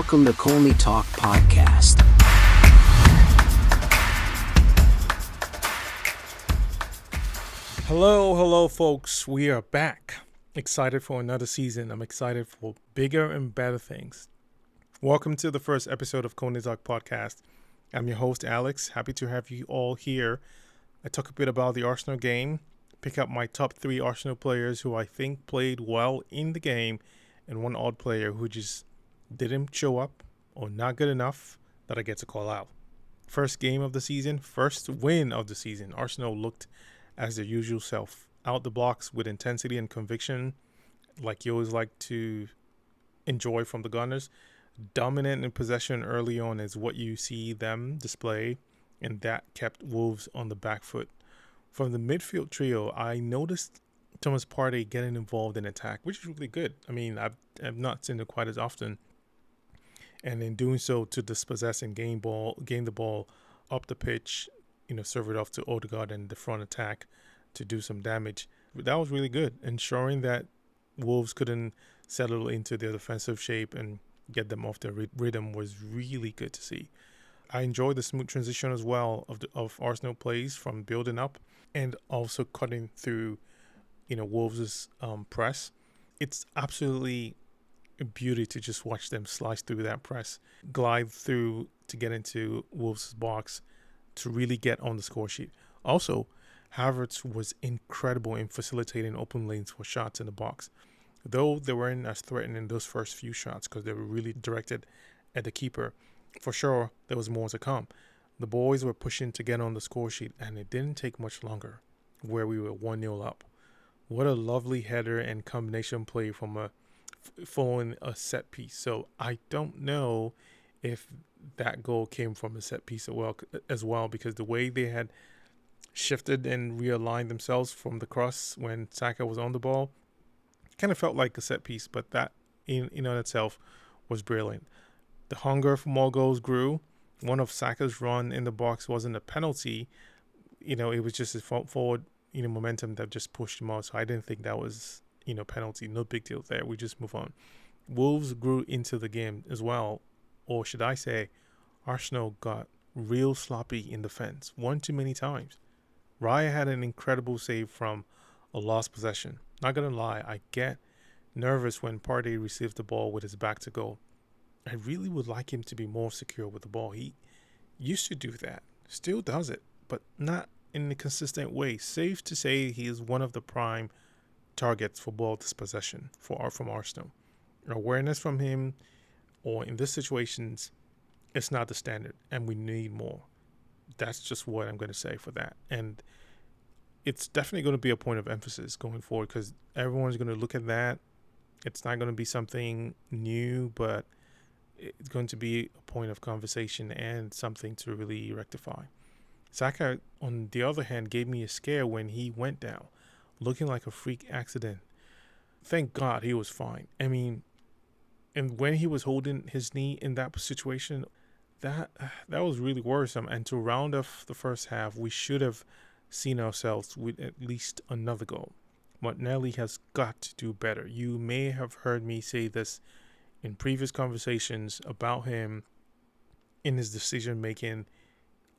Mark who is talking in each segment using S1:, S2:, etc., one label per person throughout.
S1: Welcome to Colney Talk Podcast.
S2: Hello, folks. We are back. Excited for another season. I'm excited for bigger and better things. Welcome to the first episode of Colney Talk Podcast. I'm your host, Alex. Happy to have you all here. I talk a bit about the Arsenal game, pick up my top 3 Arsenal players who I think played well in the game, and one odd player who just didn't show up or not good enough that I get to call out. First game of the season, first win of the season. Arsenal looked as their usual self, out the blocks with intensity and conviction, like you always like to enjoy from the Gunners. Dominant in possession early on is what you see them display, and that kept Wolves on the back foot. From the midfield trio, I noticed Thomas Partey getting involved in attack, which is really good. I mean, I've not seen it quite as often. And in doing so, to dispossess and gain the ball up the pitch, serve it off to Odegaard and the front attack to do some damage. That was really good, ensuring that Wolves couldn't settle into their defensive shape and get them off their rhythm was really good to see. I enjoyed the smooth transition as well of Arsenal plays from building up and also cutting through, Wolves' press. It's absolutely a beauty to just watch them slice through that press, glide through to get into Wolves' box to really get on the score sheet. Also, Havertz was incredible in facilitating open lanes for shots in the box, though they weren't as threatening those first few shots because they were really directed at the keeper. For sure, there was more to come. The boys were pushing to get on the score sheet, and it didn't take much longer, where we were 1-0 up. What a lovely header and combination play from following a set piece. So I don't know if that goal came from a set piece as well, because the way they had shifted and realigned themselves from the cross when Saka was on the ball kind of felt like a set piece, but that in itself was brilliant. The hunger for more goals grew. One of Saka's run in the box wasn't a penalty. It was just his forward, momentum that just pushed him out. So I didn't think that was, penalty. No big deal there. We just move on. Wolves grew into the game as well. Or should I say, Arsenal got real sloppy in defense. One too many times. Raya had an incredible save from a lost possession. Not going to lie, I get nervous when Partey receives the ball with his back to goal. I really would like him to be more secure with the ball. He used to do that. Still does it, but not in a consistent way. Safe to say he is one of the prime targets for ball dispossession from Arsenal. Awareness from him, or in this situations, it's not the standard, and we need more. That's just what I'm going to say for that. And it's definitely going to be a point of emphasis going forward because everyone's going to look at that. It's not going to be something new, but it's going to be a point of conversation and something to really rectify. Saka, on the other hand, gave me a scare when he went down, looking like a freak accident. Thank God he was fine. I mean, and when he was holding his knee in that situation, that was really worrisome. And to round off the first half, we should have seen ourselves with at least another goal. Martinelli has got to do better. You may have heard me say this in previous conversations about him in his decision making.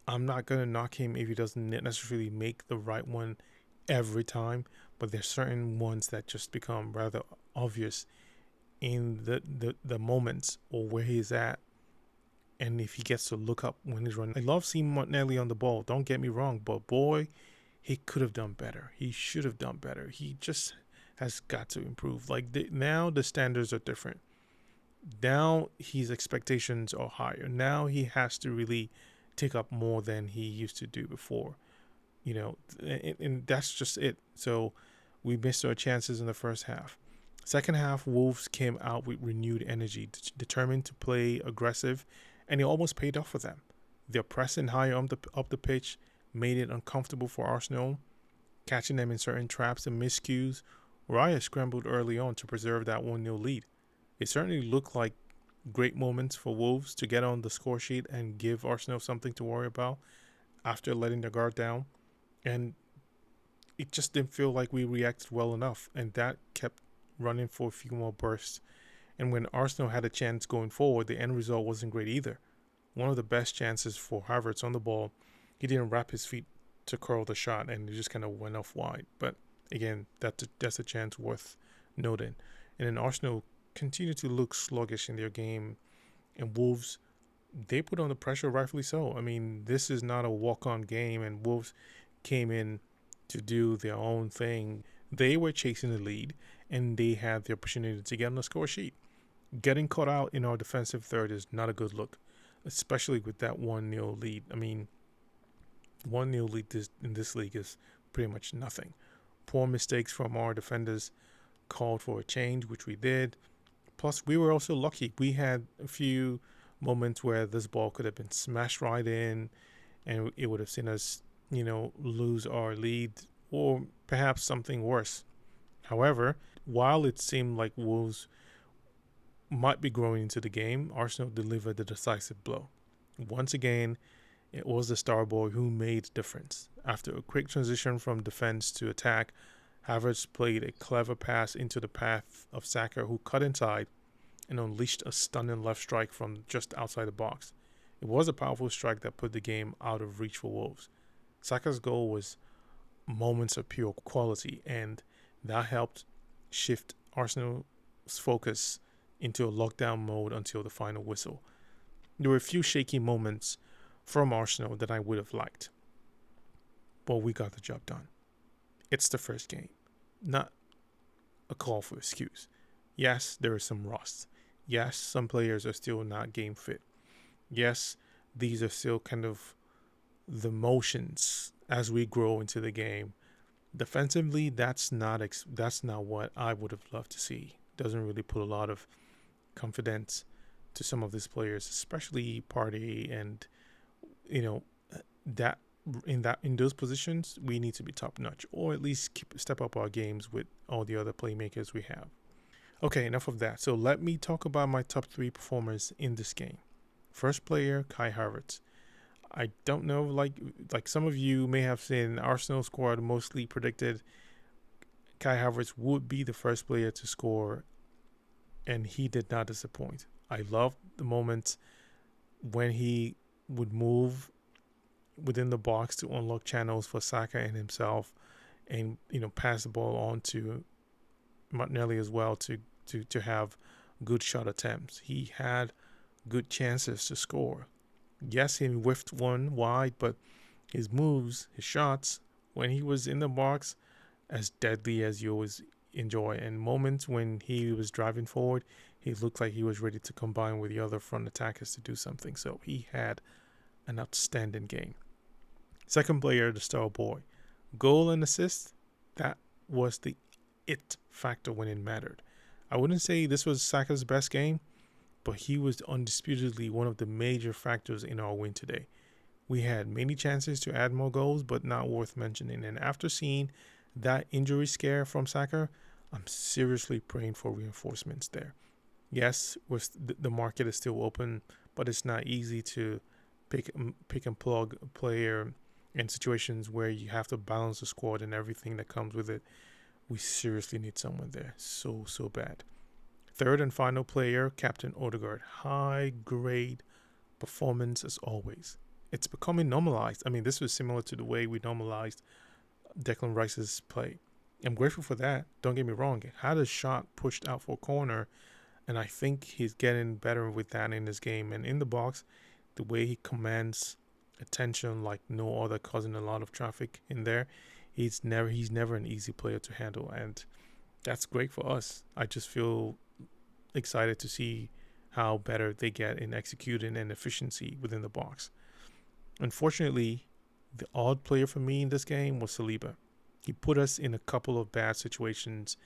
S2: I'm not going to knock him if he doesn't necessarily make the right one every time, but there's certain ones that just become rather obvious in the moments or where he's at, and if he gets to look up when he's running. I love seeing Martinelli on the ball, don't get me wrong, but boy, he could have done better. He should have done better. He just has got to improve. Now the standards are different. Now his expectations are higher. Now he has to really take up more than he used to do before, and that's just it. So we missed our chances in the first half. Second half, Wolves came out with renewed energy, determined to play aggressive, and it almost paid off for them. Their pressing higher up the pitch made it uncomfortable for Arsenal, catching them in certain traps and miscues. Raya scrambled early on to preserve that 1-0 lead. It certainly looked like great moments for Wolves to get on the score sheet and give Arsenal something to worry about after letting their guard down. And it just didn't feel like we reacted well enough, and that kept running for a few more bursts And when Arsenal had a chance going forward, the end result wasn't great either. One of the best chances for Havertz on the ball, he didn't wrap his feet to curl the shot, and it just kind of went off wide. But again, that's a chance worth noting. And then Arsenal continued to look sluggish in their game, and Wolves, they put on the pressure, rightfully so. I mean, this is not a walk-on game, and Wolves came in to do their own thing. They were chasing the lead, and they had the opportunity to get on the score sheet. Getting caught out in our defensive third is not a good look, especially with that 1-0 lead. I mean, 1-0 lead in this league is pretty much nothing. Poor mistakes from our defenders called for a change, which we did. Plus, we were also lucky. We had a few moments where this ball could have been smashed right in, and it would have seen us, lose our lead, or perhaps something worse. However, while it seemed like Wolves might be growing into the game, Arsenal delivered the decisive blow. Once again, it was the star boy who made the difference. After a quick transition from defense to attack, Havertz played a clever pass into the path of Saka, who cut inside and unleashed a stunning left strike from just outside the box. It was a powerful strike that put the game out of reach for Wolves. Saka's goal was moments of pure quality, and that helped shift Arsenal's focus into a lockdown mode until the final whistle. There were a few shaky moments from Arsenal that I would have liked, but we got the job done. It's the first game, not a call for excuse. Yes, there is some rust. Yes, some players are still not game fit. Yes, these are still kind of the motions as we grow into the game. Defensively, that's not what I would have loved to see. Doesn't really put a lot of confidence to some of these players, especially Partey, and that in those positions we need to be top notch, or at least step up our games with all the other playmakers we have. Okay, enough of that. So let me talk about my top 3 performers in this game. First player, Kai Havertz. I don't know, like some of you may have seen, Arsenal squad mostly predicted Kai Havertz would be the first player to score, and he did not disappoint. I loved the moments when he would move within the box to unlock channels for Saka and himself, and pass the ball on to Martinelli as well to have good shot attempts. He had good chances to score. Yes, he whiffed one wide, but his moves, his shots, when he was in the box, as deadly as you always enjoy. And moments when he was driving forward, he looked like he was ready to combine with the other front attackers to do something. So he had an outstanding game. Second player, the star boy. Goal and assist, that was the it factor when it mattered. I wouldn't say this was Saka's best game, but he was undisputedly one of the major factors in our win today. We had many chances to add more goals, but not worth mentioning. And after seeing that injury scare from Saka, I'm seriously praying for reinforcements there. Yes, the market is still open, but it's not easy to pick and plug a player in situations where you have to balance the squad and everything that comes with it. We seriously need someone there. So bad. Third and final player, Captain Odegaard. High grade performance as always. It's becoming normalized. I mean, this was similar to the way we normalized Declan Rice's play. I'm grateful for that. Don't get me wrong. He had a shot pushed out for a corner, and I think he's getting better with that in his game. And in the box, the way he commands attention like no other, causing a lot of traffic in there. He's never an easy player to handle, and that's great for us. I just feel excited to see how better they get in executing and efficiency within the box. Unfortunately, the odd player for me in this game was Saliba. He put us in a couple of bad situations,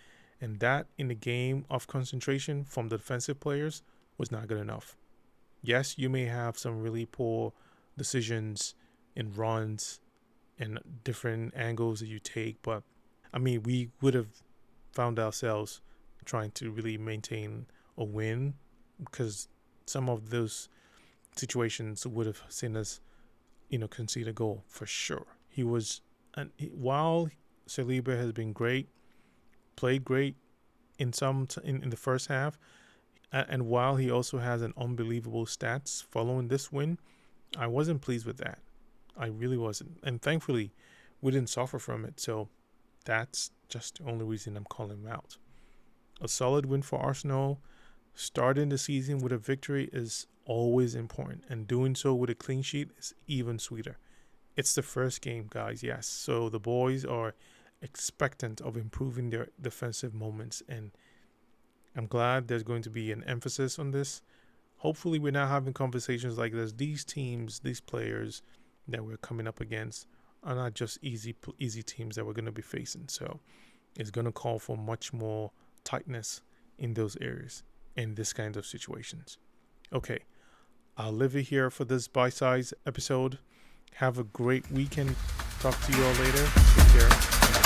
S2: and that in a game of concentration from the defensive players was not good enough. Yes, you may have some really poor decisions in runs and different angles that you take, but I mean, we would have found ourselves trying to really maintain a win, because some of those situations would have seen us, concede a goal for sure. While Saliba has been great, played great in the first half, And while he also has an unbelievable stats following this win, I wasn't pleased with that. I really wasn't. And thankfully, we didn't suffer from it. So that's just the only reason I'm calling him out. A solid win for Arsenal. Starting the season with a victory is always important. And doing so with a clean sheet is even sweeter. It's the first game, guys, yes. So the boys are expectant of improving their defensive moments. And I'm glad there's going to be an emphasis on this. Hopefully we're not having conversations like this. These teams, these players that we're coming up against are not just easy teams that we're going to be facing. So it's going to call for much more tightness in those areas in this kind of situations. Okay, I'll leave it here for this bite-sized episode. Have a great weekend. Talk to you all later. Take care.